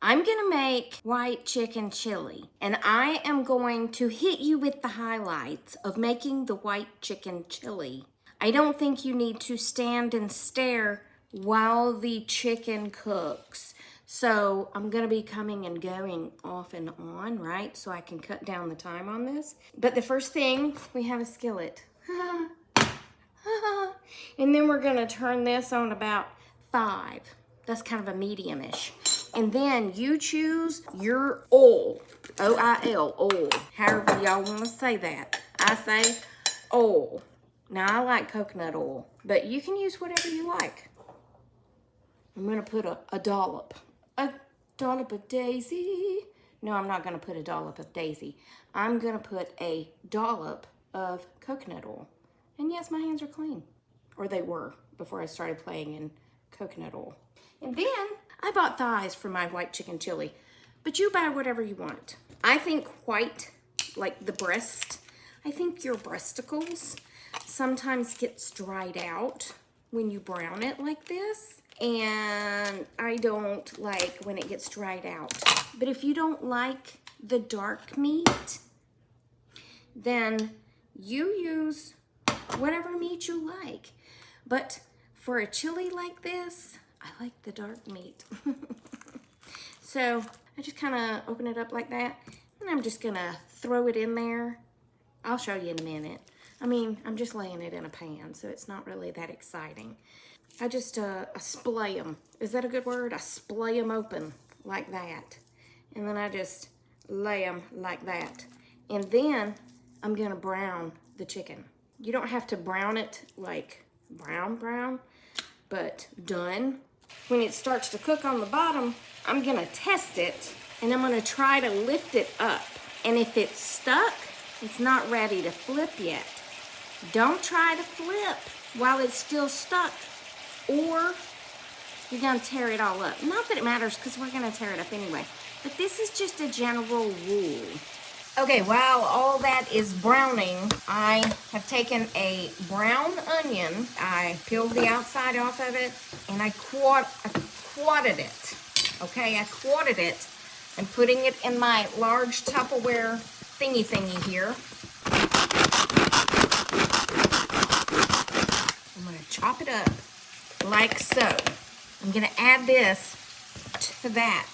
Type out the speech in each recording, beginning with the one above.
I'm gonna make white chicken chili, and I am going to hit you with the highlights of making the white chicken chili. I don't think you need to stand and stare while the chicken cooks. So I'm gonna be coming and going off and on, right? So I can cut down the time on this. But the first thing, we have a skillet. And then we're gonna turn this on about 5. That's kind of a medium-ish. And then you choose your oil, O-I-L, oil, however y'all wanna say that. I say oil. Now I like coconut oil, but you can use whatever you like. I'm gonna put a dollop of Daisy. No, I'm not gonna put a dollop of Daisy. I'm gonna put a dollop of coconut oil. And yes, my hands are clean. Or they were before I started playing in coconut oil. And then I bought thighs for my white chicken chili, but you buy whatever you want. I think white, like the breast, I think your breasticles sometimes gets dried out when you brown it like this. And I don't like when it gets dried out. But if you don't like the dark meat, then you use whatever meat you like. But for a chili like this, I like the dark meat. So I just kind of open it up like that, and I'm just gonna throw it in there. I'll show you in a minute. I mean, I'm just laying it in a pan, so it's not really that exciting. I just I splay them. Is that a good word? I splay them open like that. And then I just lay them like that. And then I'm gonna brown the chicken. You don't have to brown it like brown, but done. When it starts to cook on the bottom, I'm gonna test it, and I'm gonna try to lift it up. And if it's stuck, it's not ready to flip yet. Don't try to flip while it's still stuck, or you're gonna tear it all up. Not that it matters, because we're gonna tear it up anyway. But this is just a general rule. Okay, while all that is browning, I have taken a brown onion. I peeled the outside off of it, and I quartered it. Okay, I quartered it. I'm putting it in my large Tupperware thingy here. I'm gonna chop it up like so. I'm gonna add this to that.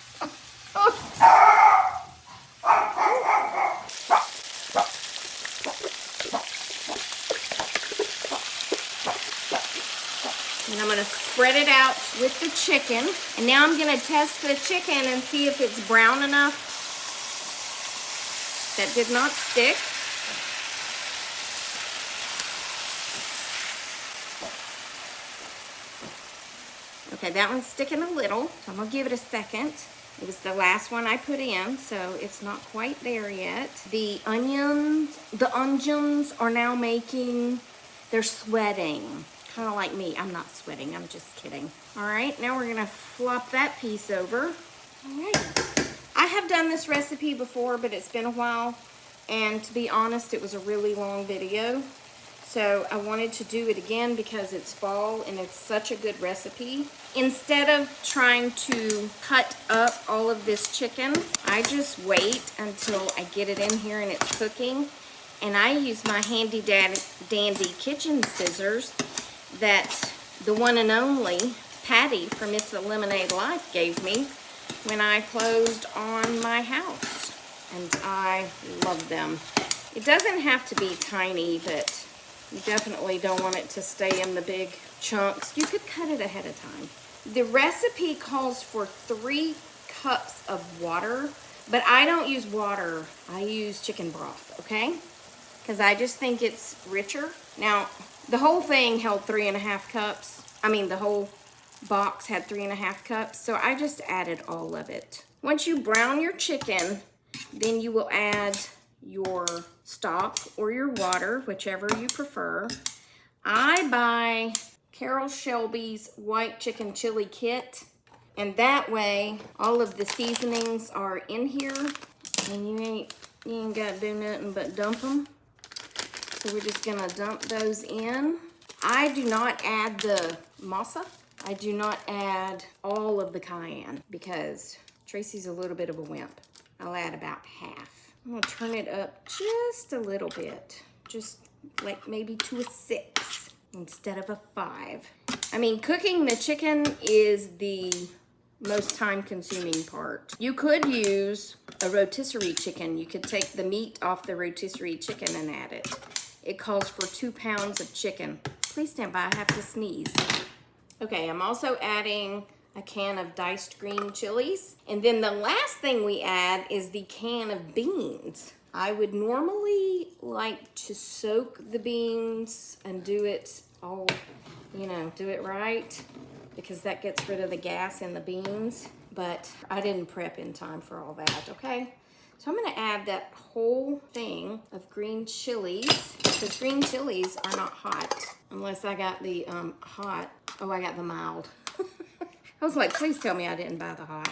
And I'm gonna spread it out with the chicken. And now I'm gonna test the chicken and see if it's brown enough. That did not stick. Okay, that one's sticking a little, so I'm gonna give it a second. It was the last one I put in, so it's not quite there yet. The onions are now they're sweating. Kind of like me. I'm not sweating, I'm just kidding. All right, now we're gonna flop that piece over. All right. I have done this recipe before, but it's been a while, and to be honest, it was a really long video. So I wanted to do it again because it's fall and it's such a good recipe. Instead of trying to cut up all of this chicken, I just wait until I get it in here and it's cooking. And I use my handy dandy kitchen scissors that the one and only Patty from It's a Lemonade Life gave me when I closed on my house. And I love them. It doesn't have to be tiny, but you definitely don't want it to stay in the big chunks. You could cut it ahead of time. The recipe calls for 3 cups of water, but I don't use water. I use chicken broth, okay? Because I just think it's richer. Now, the whole thing held 3.5 cups. I mean, the whole box had 3.5 cups, so I just added all of it. Once you brown your chicken, then you will add your stock or your water, whichever you prefer. I buy Carol Shelby's white chicken chili kit, and that way all of the seasonings are in here, and you ain't got to do nothing but dump them. So we're just gonna dump those in. I do not add the masa. I do not add all of the cayenne because Tracy's a little bit of a wimp. I'll add about half. I'm gonna turn it up just a little bit. Just like maybe to a 6 instead of a 5. I mean, cooking the chicken is the most time-consuming part. You could use a rotisserie chicken. You could take the meat off the rotisserie chicken and add it. It calls for 2 pounds of chicken. Please stand by, I have to sneeze. Okay, I'm also adding a can of diced green chilies. And then the last thing we add is the can of beans. I would normally like to soak the beans and do it all, you know, do it right, because that gets rid of the gas in the beans. But I didn't prep in time for all that, okay? So I'm gonna add that whole thing of green chilies, because green chilies are not hot, unless I got the hot. Oh, I got the mild. I was like, please tell me I didn't buy the hot.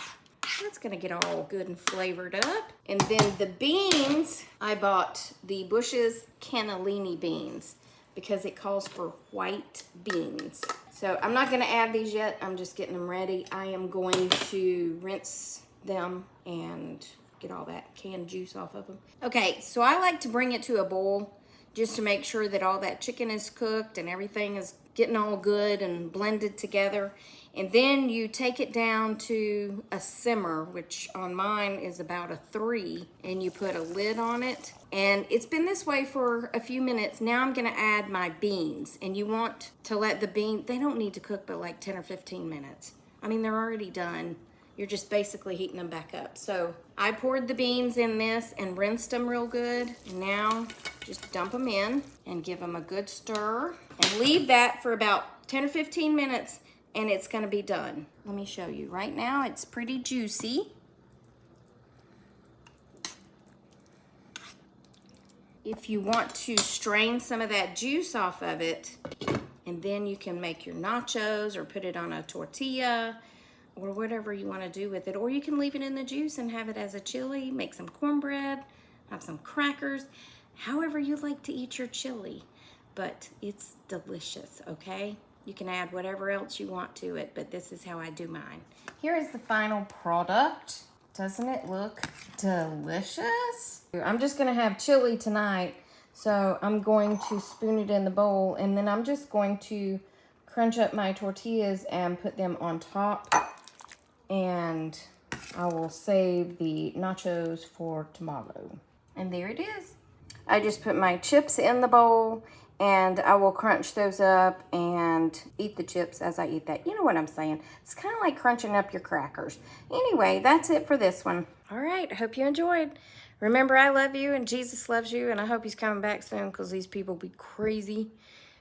That's gonna get all good and flavored up. And then the beans, I bought the Bush's cannellini beans because it calls for white beans. So I'm not gonna add these yet. I'm just getting them ready. I am going to rinse them and get all that canned juice off of them. Okay, so I like to bring it to a boil just to make sure that all that chicken is cooked and everything is getting all good and blended together. And then you take it down to a simmer, which on mine is about a 3, and you put a lid on it. And it's been this way for a few minutes. Now I'm gonna add my beans, and you want to let the beans, they don't need to cook but like 10 or 15 minutes. I mean, they're already done. You're just basically heating them back up. So I poured the beans in this and rinsed them real good. And now just dump them in and give them a good stir and leave that for about 10 or 15 minutes and it's gonna be done. Let me show you. Right now it's pretty juicy. If you want to strain some of that juice off of it, and then you can make your nachos or put it on a tortilla or whatever you want to do with it. Or you can leave it in the juice and have it as a chili, make some cornbread, have some crackers, however you like to eat your chili. But it's delicious, okay? You can add whatever else you want to it, but this is how I do mine. Here is the final product. Doesn't it look delicious? I'm just gonna have chili tonight, so I'm going to spoon it in the bowl, and then I'm just going to crunch up my tortillas and put them on top, and I will save the nachos for tomorrow. And there it is. I just put my chips in the bowl, and I will crunch those up and eat the chips as I eat that. You know what I'm saying? It's kind of like crunching up your crackers. Anyway, that's it for this one. All right, I hope you enjoyed. Remember, I love you and Jesus loves you, and I hope he's coming back soon because these people be crazy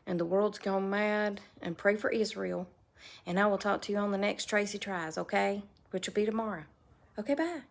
and the world's gone mad. And pray for Israel. And I will talk to you on the next Tracy Tries, okay? Which will be tomorrow. Okay, bye.